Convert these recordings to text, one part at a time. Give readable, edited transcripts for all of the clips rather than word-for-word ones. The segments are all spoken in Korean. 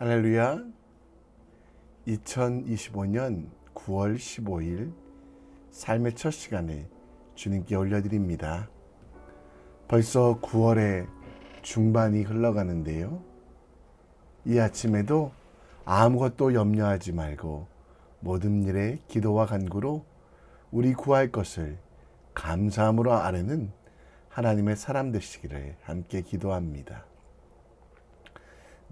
할렐루야. 2025년 9월 15일 삶의 첫 시간에 주님께 올려드립니다. 벌써 9월의 중반이 흘러가는데요. 이 아침에도 아무것도 염려하지 말고 모든 일에 기도와 간구로 우리 구할 것을 감사함으로 아뢰는 하나님의 사람 되시기를 함께 기도합니다.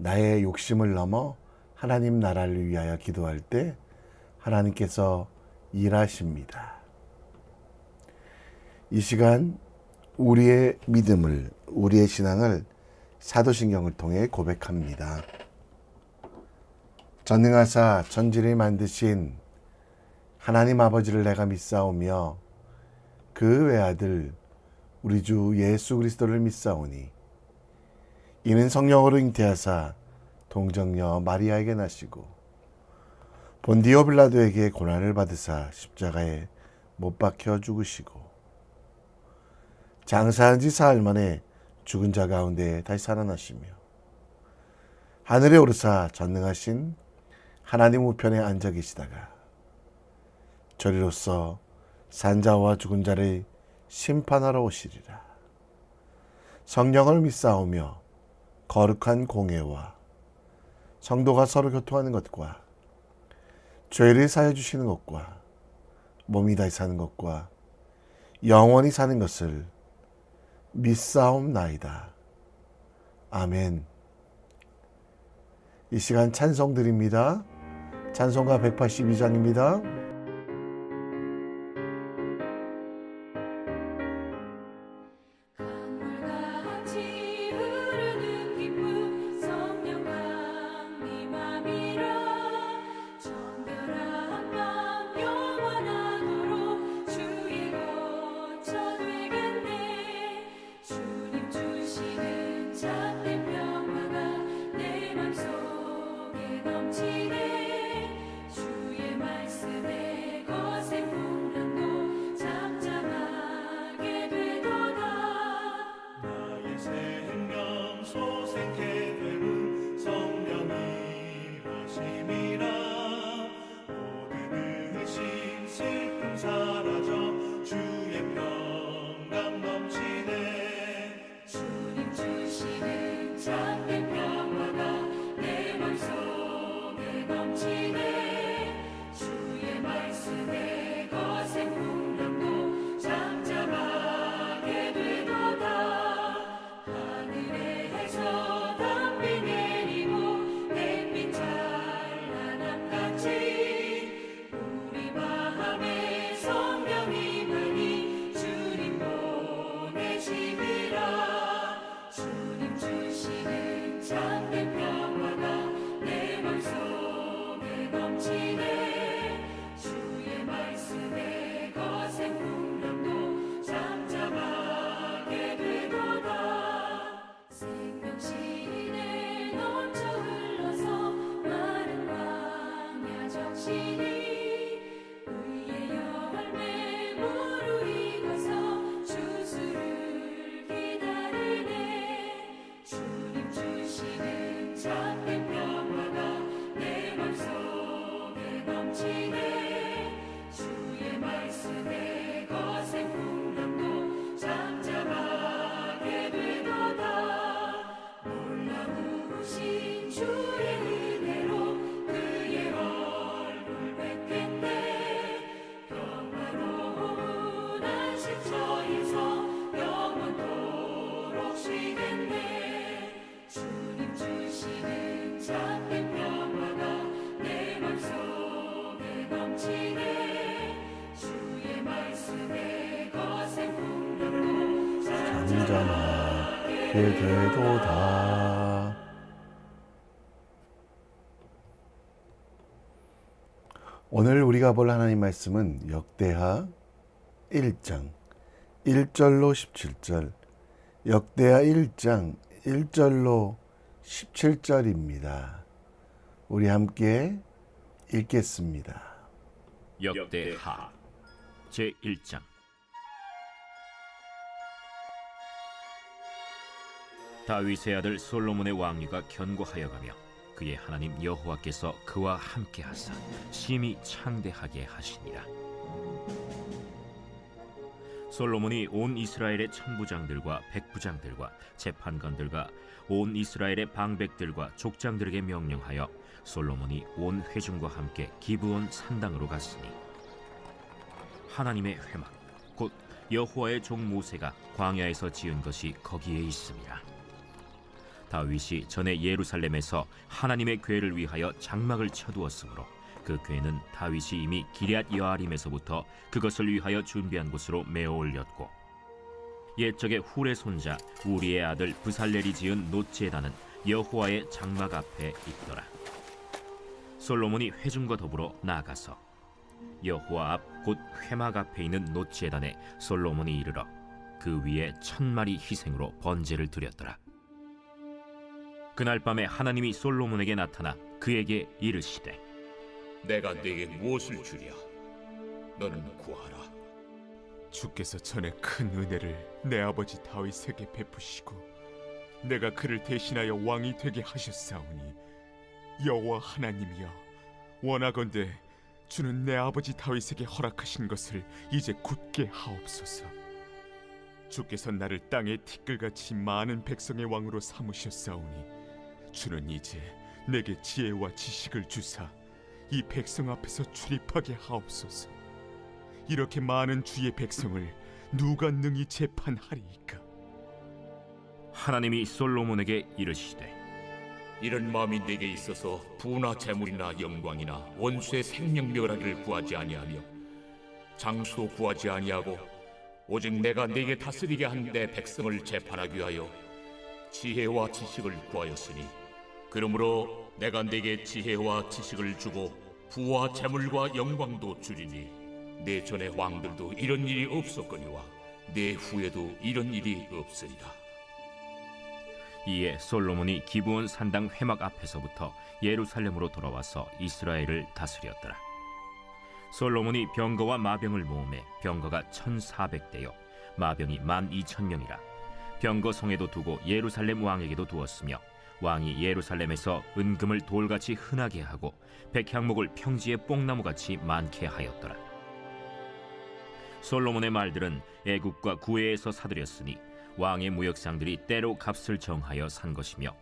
나의 욕심을 넘어 하나님 나라를 위하여 기도할 때 하나님께서 일하십니다. 이 시간 우리의 믿음을, 우리의 신앙을 사도신경을 통해 고백합니다. 전능하사 천지를 만드신 하나님 아버지를 내가 믿사오며 그 외아들 우리 주 예수 그리스도를 믿사오니 이는 성령으로 잉태하사 동정녀 마리아에게 나시고 본디오 빌라도에게 고난을 받으사 십자가에 못 박혀 죽으시고 장사한 지 사흘 만에 죽은 자 가운데 다시 살아나시며 하늘에 오르사 전능하신 하나님 우편에 앉아 계시다가 저리로서 산자와 죽은 자를 심판하러 오시리라. 성령을 믿사오며 거룩한 공예와 성도가 서로 교통하는 것과 죄를 사해 주시는 것과 몸이 다시 사는 것과 영원히 사는 것을 믿사옵나이다. 아멘. 이 시간 찬송 드립니다. 찬송가 182장입니다. 잠잠하게 되도다. 오늘 우리가 볼 하나님 말씀은 역대하 1장 1절로 17절, 역대하 1장 1절로 17절입니다. 우리 함께 읽겠습니다. 역대하 제1장. 다윗의 아들 솔로몬의 왕위가 견고하여 가며 그의 하나님 여호와께서 그와 함께 하사 심히 창대하게 하시니라. 솔로몬이 온 이스라엘의 천부장들과 백부장들과 재판관들과 온 이스라엘의 방백들과 족장들에게 명령하여 솔로몬이 온 회중과 함께 기브온 산당으로 갔으니 하나님의 회막 곧 여호와의 종 모세가 광야에서 지은 것이 거기에 있습니다. 다윗이 전에 예루살렘에서 하나님의 궤를 위하여 장막을 쳐두었으므로 그 궤는 다윗이 이미 기럇 여아림에서부터 그것을 위하여 준비한 곳으로 메어 올렸고, 옛적에 훌의 손자 우리의 아들 브살렐이 지은 놋제단은 여호와의 장막 앞에 있더라. 솔로몬이 회중과 더불어 나아가서 여호와 앞 곧 회막 앞에 있는 놋제단에 솔로몬이 이르러 그 위에 1000마리 희생으로 번제를 드렸더라. 그날 밤에 하나님이 솔로몬에게 나타나 그에게 이르시되 내가 네게 무엇을 주랴? 너는 구하라. 주께서 전에 큰 은혜를 내 아버지 다윗에게 베푸시고 내가 그를 대신하여 왕이 되게 하셨사오니 여호와 하나님이여, 원하건대 주는 내 아버지 다윗에게 허락하신 것을 이제 굳게 하옵소서. 주께서 나를 땅의 티끌같이 많은 백성의 왕으로 삼으셨사오니 주는 이제 내게 지혜와 지식을 주사 이 백성 앞에서 출입하게 하옵소서. 이렇게 많은 주의 백성을 누가 능히 재판하리이까? 하나님이 솔로몬에게 이르시되 이런 마음이 네게 있어서 부나 재물이나 영광이나 원수의 생명멸하기를 구하지 아니하며 장수도 구하지 아니하고 오직 내가 네게 다스리게 한 내 백성을 재판하기 위하여 지혜와 지식을 구하였으니, 그러므로 내가 네게 지혜와 지식을 주고 부와 재물과 영광도 주리니 내 전의 왕들도 이런 일이 없었거니와 내 후에도 이런 일이 없으리라. 이에 솔로몬이 기브온 산당 회막 앞에서부터 예루살렘으로 돌아와서 이스라엘을 다스렸더라. 솔로몬이 병거와 마병을 모으매 병거가 1400대요 마병이 12000명이라. 병거 성에도 두고 예루살렘 왕에게도 두었으며 왕이 예루살렘에서 은금을 돌같이 흔하게 하고 백향목을 평지에 뽕나무같이 많게 하였더라. 솔로몬의 말들은 애굽과 구해에서 사들였으니 왕의 무역상들이 때로 값을 정하여 산 것이며,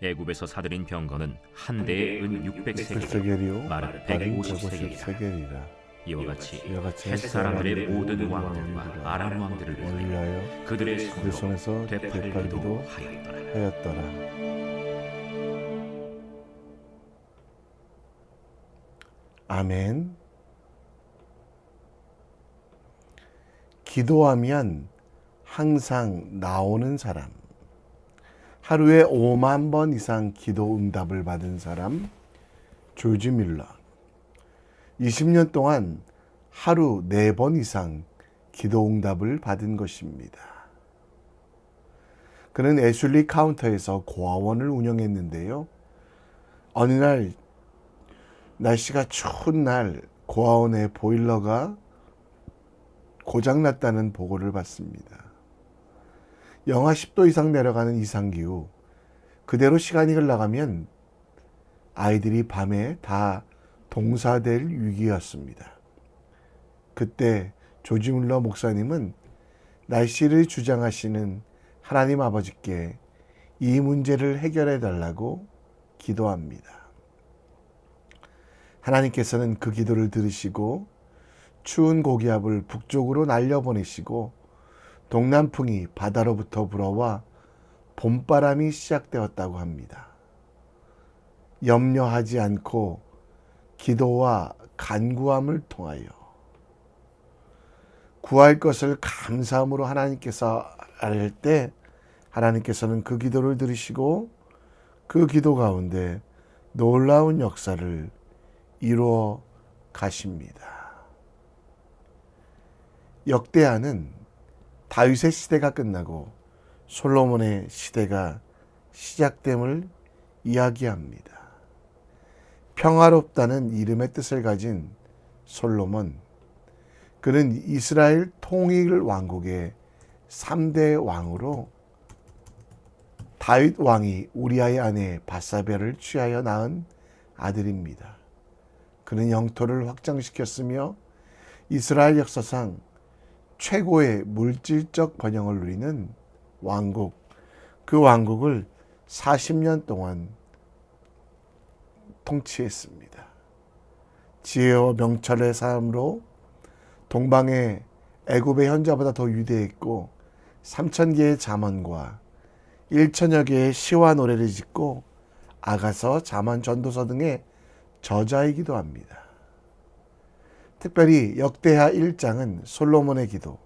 애굽에서 사들인 병거는 한 대에 은 600세겔, 말은 150세겔이라. 이와 같이 헷 사람들의 모든 왕들과 아람 왕들을 위하여 그들의 손으로 되팔기도 하였더라. 아멘. 기도하면 항상 나오는 사람, 하루에 5만 번 이상 기도 응답을 받은 사람, 조지 밀러. 20년 동안 하루 4번 이상 기도 응답을 받은 것입니다. 그는 애슐리 카운터에서 고아원을 운영했는데요. 어느 날 날씨가 추운 날 고아원의 보일러가 고장났다는 보고를 받습니다. 영하 10도 이상 내려가는 이상기후, 그대로 시간이 흘러가면 아이들이 밤에 다 동사될 위기였습니다. 그때 조지 밀러 목사님은 날씨를 주장하시는 하나님 아버지께 이 문제를 해결해 달라고 기도합니다. 하나님께서는 그 기도를 들으시고 추운 고기압을 북쪽으로 날려보내시고 동남풍이 바다로부터 불어와 봄바람이 시작되었다고 합니다. 염려하지 않고 기도와 간구함을 통하여 구할 것을 감사함으로 하나님께서 아뢰 때 하나님께서는 그 기도를 들으시고 그 기도 가운데 놀라운 역사를 이루어 가십니다. 역대하는 다윗의 시대가 끝나고 솔로몬의 시대가 시작됨을 이야기합니다. 평화롭다는 이름의 뜻을 가진 솔로몬, 그는 이스라엘 통일 왕국의 3대 왕으로 다윗 왕이 우리아의 아내 바사벨을 취하여 낳은 아들입니다. 그는 영토를 확장시켰으며 이스라엘 역사상 최고의 물질적 번영을 누리는 왕국, 그 왕국을 40년 동안 통치했습니다. 지혜와 명철의 삶으로 동방의 애굽의 현자보다 더 위대했고 3,000개의 잠언과 1,000여 개의 시와 노래를 짓고 아가서, 잠언, 전도서 등의 저자이기도 합니다. 특별히 역대하 1장은 솔로몬의 기도,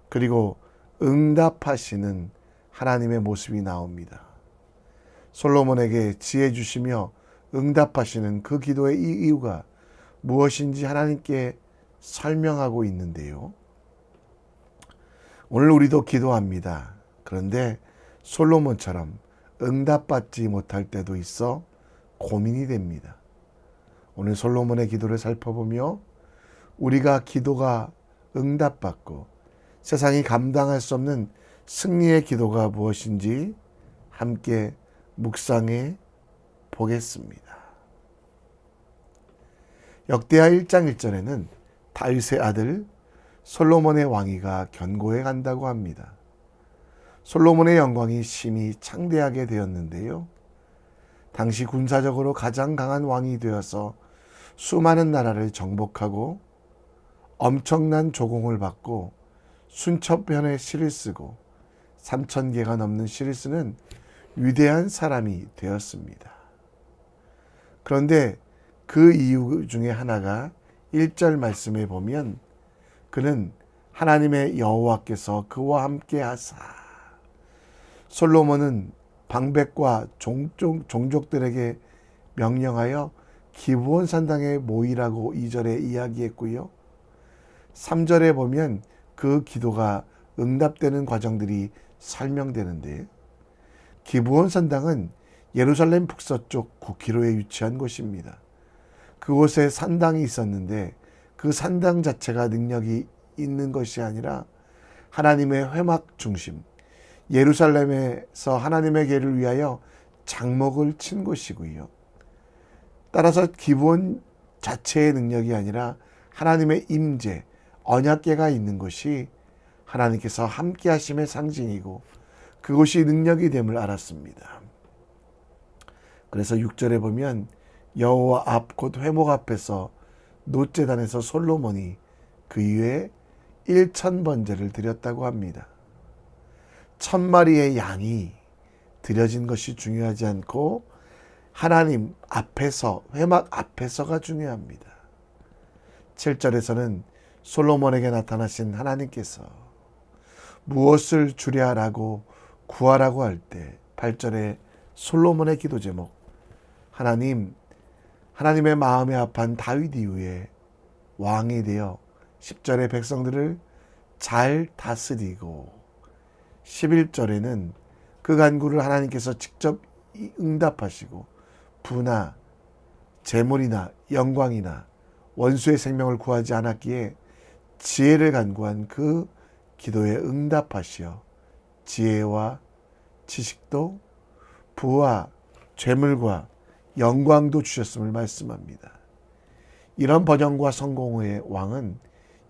그리고 응답하시는 하나님의 모습이 나옵니다. 솔로몬에게 지혜 주시며 응답하시는 그 기도의 이유가 무엇인지 하나님께 설명하고 있는데요. 오늘 우리도 기도합니다. 그런데 솔로몬처럼 응답받지 못할 때도 있어 고민이 됩니다. 오늘 솔로몬의 기도를 살펴보며 우리가 기도가 응답받고 세상이 감당할 수 없는 승리의 기도가 무엇인지 함께 묵상해 보겠습니다. 역대하 1장 1절에는 다윗의 아들 솔로몬의 왕위가 견고해 간다고 합니다. 솔로몬의 영광이 심히 창대하게 되었는데요. 당시 군사적으로 가장 강한 왕이 되어서 수많은 나라를 정복하고 엄청난 조공을 받고 순첩편의 시를 쓰고 3,000개가 넘는 시를 쓰는 위대한 사람이 되었습니다. 그런데 그 이유 중에 하나가 1절 말씀에 보면 그는 하나님의 여호와께서 그와 함께 하사, 솔로몬은 방백과 종족들에게 명령하여 기브온 산당에 모이라고 2절에 이야기했고요. 3절에 보면 그 기도가 응답되는 과정들이 설명되는데, 기브온 산당은 예루살렘 북서쪽 9km에 위치한 곳입니다. 그곳에 산당이 있었는데 그 산당 자체가 능력이 있는 것이 아니라 하나님의 회막 중심, 예루살렘에서 하나님의 계를 위하여 장목을 친 곳이고요. 따라서 기브온 자체의 능력이 아니라 하나님의 임재, 언약궤가 있는 곳이 하나님께서 함께 하심의 상징이고 그곳이 능력이 됨을 알았습니다. 그래서 6절에 보면 여호와 앞 곧 회목 앞에서 놋제단에서 솔로몬이 그 위에 1,000번제를 드렸다고 합니다. 1,000마리의 양이 드려진 것이 중요하지 않고 하나님 앞에서, 회막 앞에서가 중요합니다. 7절에서는 솔로몬에게 나타나신 하나님께서 무엇을 주랴라고 구하라고 할 때 8절에 솔로몬의 기도 제목, 하나님의 마음에 합한 다윗 이후에 왕이 되어 10절에 백성들을 잘 다스리고 11절에는 그 간구를 하나님께서 직접 응답하시고 부나 재물이나 영광이나 원수의 생명을 구하지 않았기에 지혜를 간구한 그 기도에 응답하시어 지혜와 지식도 부와 재물과 영광도 주셨음을 말씀합니다. 이런 번영과 성공의 왕은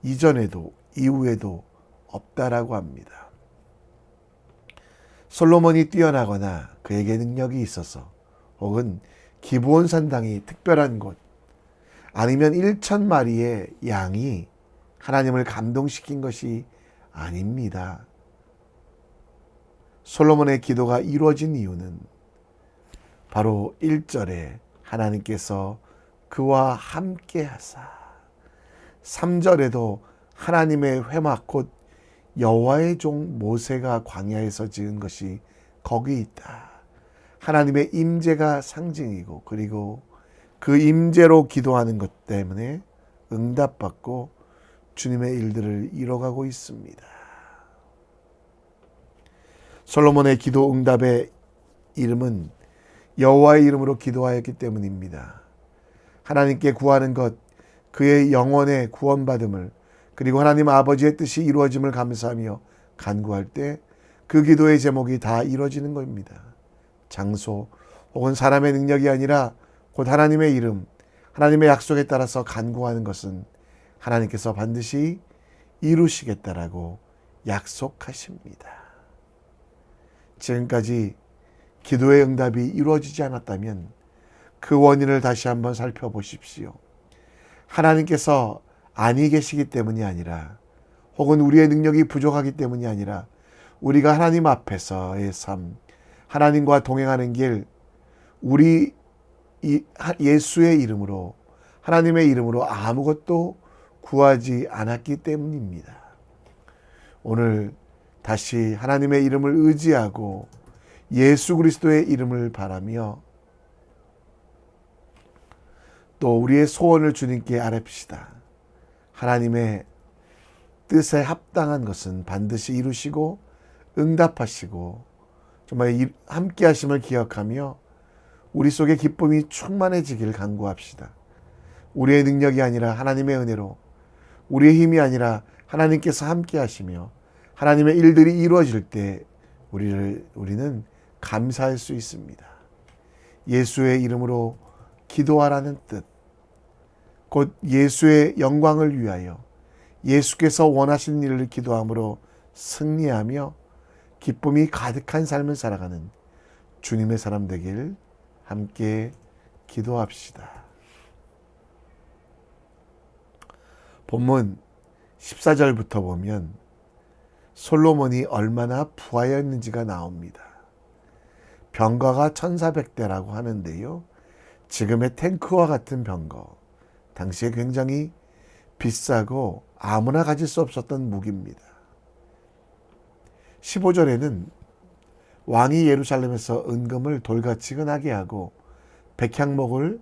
이전에도 이후에도 없다라고 합니다. 솔로몬이 뛰어나거나 그에게 능력이 있어서 혹은 기브온 산당이 특별한 곳 아니면 1,000마리의 양이 하나님을 감동시킨 것이 아닙니다. 솔로몬의 기도가 이루어진 이유는 바로 1절에 하나님께서 그와 함께 하사, 3절에도 하나님의 회막 곧 여호와의 종 모세가 광야에서 지은 것이 거기 있다. 하나님의 임재가 상징이고 그리고 그 임재로 기도하는 것 때문에 응답받고 주님의 일들을 이뤄가고 있습니다. 솔로몬의 기도 응답의 이름은 여호와의 이름으로 기도하였기 때문입니다. 하나님께 구하는 것, 그의 영혼의 구원받음을 그리고 하나님 아버지의 뜻이 이루어짐을 감사하며 간구할 때 그 기도의 제목이 다 이루어지는 겁니다. 장소 혹은 사람의 능력이 아니라 곧 하나님의 이름, 하나님의 약속에 따라서 간구하는 것은 하나님께서 반드시 이루시겠다라고 약속하십니다. 지금까지 기도의 응답이 이루어지지 않았다면 그 원인을 다시 한번 살펴보십시오. 하나님께서 아니 계시기 때문이 아니라 혹은 우리의 능력이 부족하기 때문이 아니라 우리가 하나님 앞에서의 삶, 하나님과 동행하는 길, 우리 예수의 이름으로 하나님의 이름으로 아무것도 구하지 않았기 때문입니다. 오늘 다시 하나님의 이름을 의지하고 예수 그리스도의 이름을 바라며 또 우리의 소원을 주님께 아뢰읍시다. 하나님의 뜻에 합당한 것은 반드시 이루시고 응답하시고 정말 함께 하심을 기억하며 우리 속에 기쁨이 충만해지기를 간구합시다. 우리의 능력이 아니라 하나님의 은혜로, 우리의 힘이 아니라 하나님께서 함께 하시며 하나님의 일들이 이루어질 때 우리는 감사할 수 있습니다. 예수의 이름으로 기도하라는 뜻, 곧 예수의 영광을 위하여 예수께서 원하시는 일을 기도함으로 승리하며 기쁨이 가득한 삶을 살아가는 주님의 사람 되길 함께 기도합시다. 본문 14절부터 보면 솔로몬이 얼마나 부하였는지가 나옵니다. 병거가 1400대라고 하는데요. 지금의 탱크와 같은 병거, 당시에 굉장히 비싸고 아무나 가질 수 없었던 무기입니다. 15절에는 왕이 예루살렘에서 은금을 돌같이 흔하게 하고 백향목을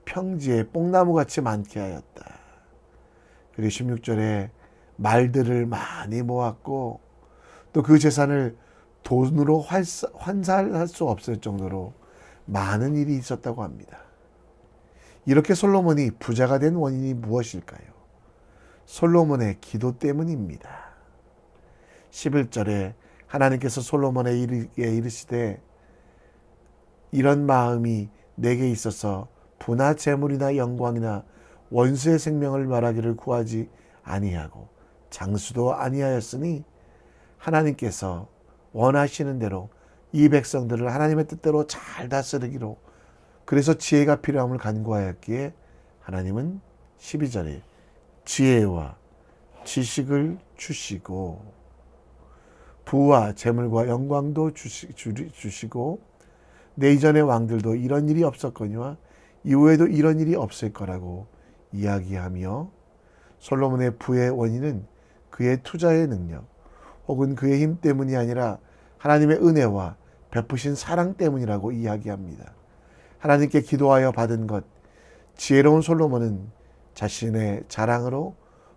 평지에 뽕나무같이 많게 하였다. 그리고 16절에 말들을 많이 모았고 또 그 재산을 돈으로 환산할 수 없을 정도로 많은 일이 있었다고 합니다. 이렇게 솔로몬이 부자가 된 원인이 무엇일까요? 솔로몬의 기도 때문입니다. 11절에 하나님께서 솔로몬에게 이르시되 이런 마음이 내게 있어서 부나 재물이나 영광이나 원수의 생명을 말하기를 구하지 아니하고 장수도 아니하였으니 하나님께서 원하시는 대로 이 백성들을 하나님의 뜻대로 잘 다스리기로 그래서 지혜가 필요함을 간구하였기에 하나님은 12절에 지혜와 지식을 주시고 부와 재물과 영광도 주시고 내 이전의 왕들도 이런 일이 없었거니와 이후에도 이런 일이 없을 거라고 이야기하며 솔로몬의 부의 원인은 그의 투자의 능력 혹은 그의 힘 때문이 아니라 하나님의 은혜와 베푸신 사랑 때문이라고 이야기합니다. 하나님께 기도하여 받은 것, 지혜로운 솔로몬은 자신의 자랑으로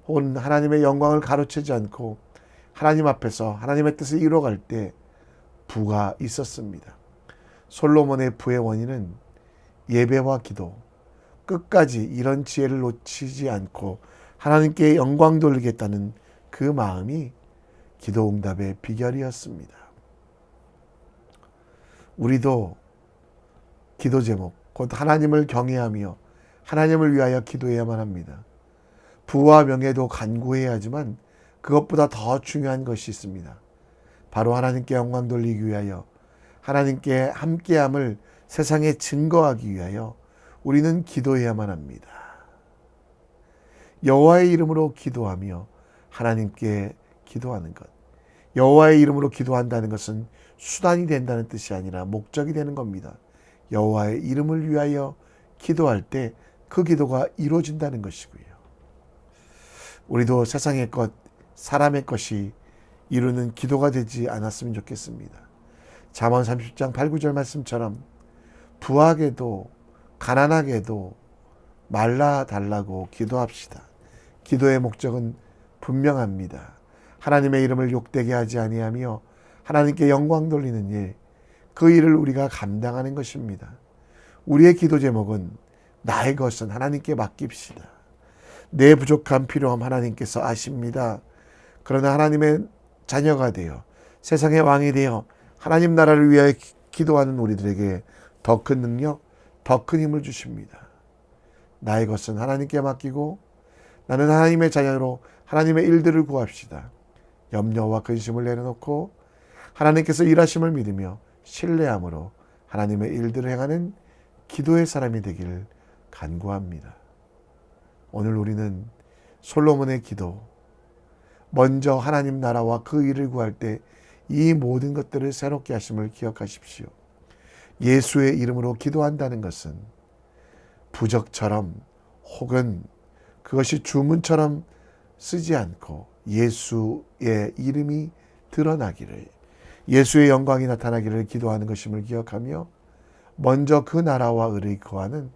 혹은 하나님의 영광을 가로채지 않고 하나님 앞에서 하나님의 뜻을 이루어갈 때 부가 있었습니다. 솔로몬의 부의 원인은 예배와 기도, 끝까지 이런 지혜를 놓치지 않고 하나님께 영광 돌리겠다는 그 마음이 기도 응답의 비결이었습니다. 우리도 기도 제목, 곧 하나님을 경외하며 하나님을 위하여 기도해야만 합니다. 부와 명예도 간구해야 하지만 그것보다 더 중요한 것이 있습니다. 바로 하나님께 영광 돌리기 위하여 하나님께 함께함을 세상에 증거하기 위하여 우리는 기도해야만 합니다. 여호와의 이름으로 기도하며 하나님께 기도하는 것. 여호와의 이름으로 기도한다는 것은 수단이 된다는 뜻이 아니라 목적이 되는 겁니다. 여호와의 이름을 위하여 기도할 때 그 기도가 이루어진다는 것이고요. 우리도 세상의 것, 사람의 것이 이루는 기도가 되지 않았으면 좋겠습니다. 잠언 30장 8, 9절 말씀처럼 부하게도 가난하게도 말라달라고 기도합시다. 기도의 목적은 분명합니다. 하나님의 이름을 욕되게 하지 아니하며 하나님께 영광 돌리는 일, 그 일을 우리가 감당하는 것입니다. 우리의 기도 제목은 나의 것은 하나님께 맡깁시다. 내 부족함 필요함 하나님께서 아십니다. 그러나 하나님의 자녀가 되어 세상의 왕이 되어 하나님 나라를 위하여 기도하는 우리들에게 더 큰 능력, 더 큰 힘을 주십니다. 나의 것은 하나님께 맡기고 나는 하나님의 자녀로 하나님의 일들을 구합시다. 염려와 근심을 내려놓고 하나님께서 일하심을 믿으며 신뢰함으로 하나님의 일들을 행하는 기도의 사람이 되기를 간구합니다. 오늘 우리는 솔로몬의 기도, 먼저 하나님 나라와 그 일을 구할 때 이 모든 것들을 새롭게 하심을 기억하십시오. 예수의 이름으로 기도한다는 것은 부적처럼 혹은 그것이 주문처럼 쓰지 않고 예수의 이름이 드러나기를, 예수의 영광이 나타나기를 기도하는 것임을 기억하며 먼저 그 나라와 의를 구하는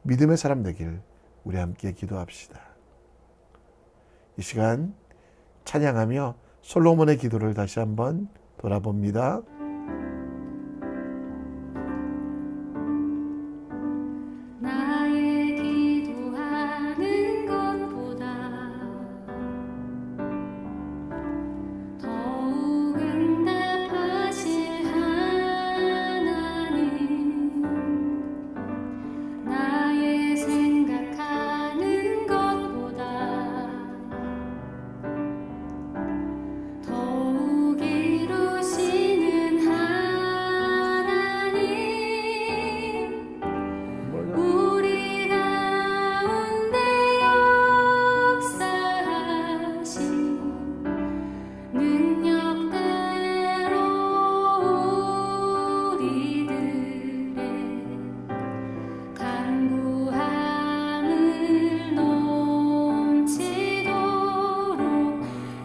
믿음의 사람 되길 우리 함께 기도합시다. 이 시간 찬양하며 솔로몬의 기도를 다시 한번 돌아봅니다. 나의 기도하는 것보다 더욱 응답하실 하나님, 나의 생각하는 것보다 더욱 이루시는 하나님, 우리 가운데 역사하신 능력대로 우리들의 간구함을 넘치도록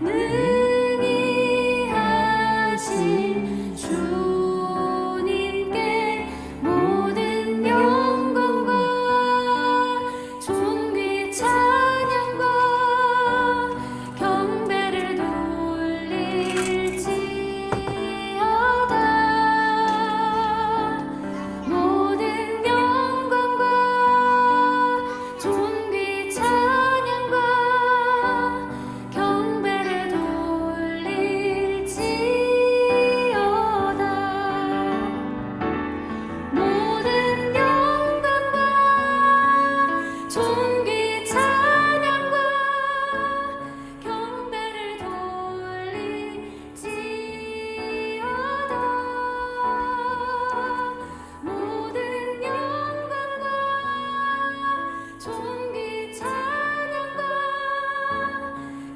능히 하신 주님께 모든 영광과 존귀 찬양과 경배를 돌릴지어다. 모든 영광과 존귀 찬양과 경배를 돌릴지어다. 모든 영광과 존귀 찬양과 경배를 돌릴지어다. 모든 영광과 존귀 찬양과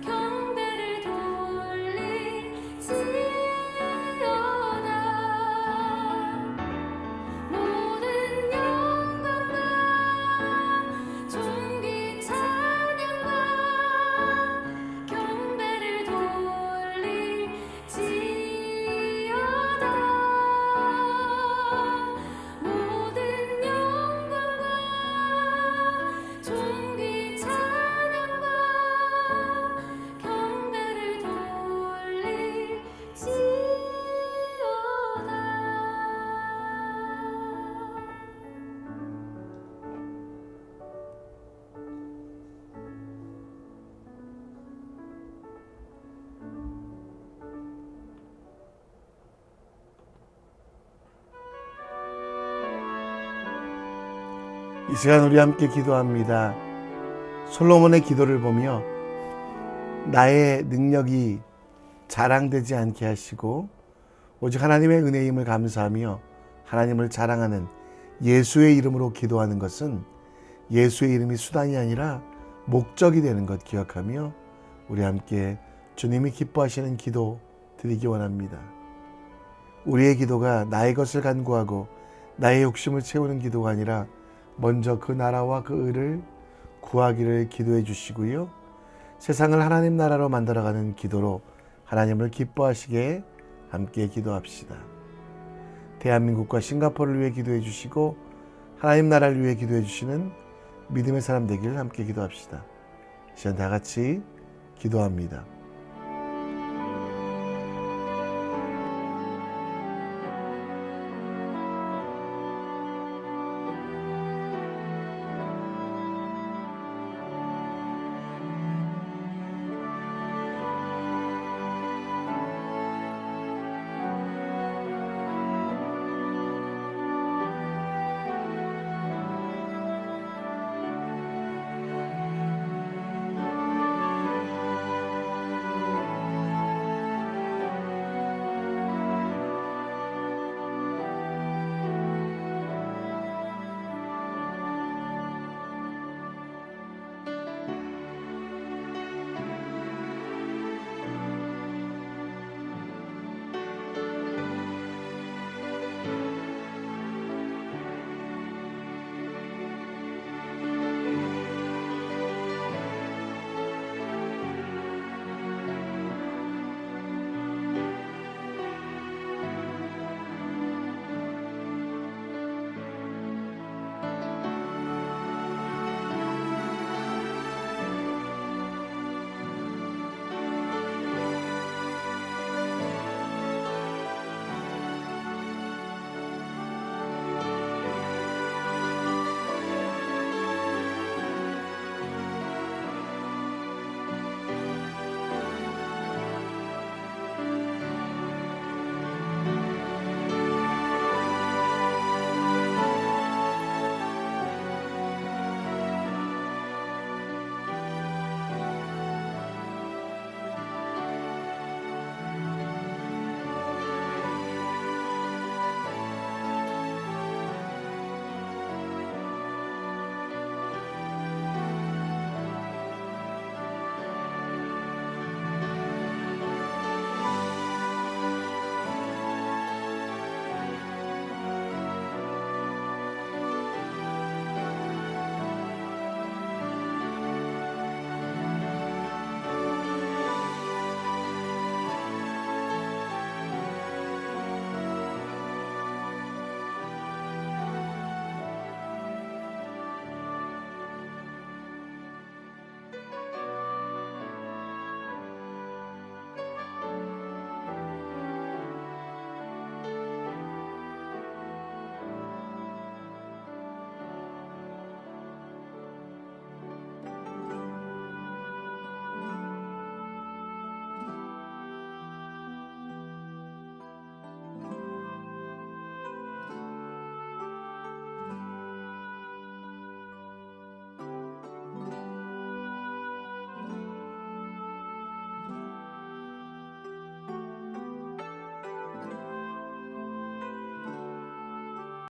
경배를 돌릴지어다. 모든 영광과 존귀 찬양과 경배를 돌릴지어다. 모든 영광과 존귀 찬양과 경배를 이 시간 우리 함께 기도합니다. 솔로몬의 기도를 보며 나의 능력이 자랑되지 않게 하시고 오직 하나님의 은혜임을 감사하며 하나님을 자랑하는 예수의 이름으로 기도하는 것은 예수의 이름이 수단이 아니라 목적이 되는 것 기억하며 우리 함께 주님이 기뻐하시는 기도 드리기 원합니다. 우리의 기도가 나의 것을 간구하고 나의 욕심을 채우는 기도가 아니라 먼저 그 나라와 그 의를 구하기를 기도해 주시고요. 세상을 하나님 나라로 만들어가는 기도로 하나님을 기뻐하시게 함께 기도합시다. 대한민국과 싱가포르를 위해 기도해 주시고 하나님 나라를 위해 기도해 주시는 믿음의 사람 되기를 함께 기도합시다. 시간 다 같이 기도합니다.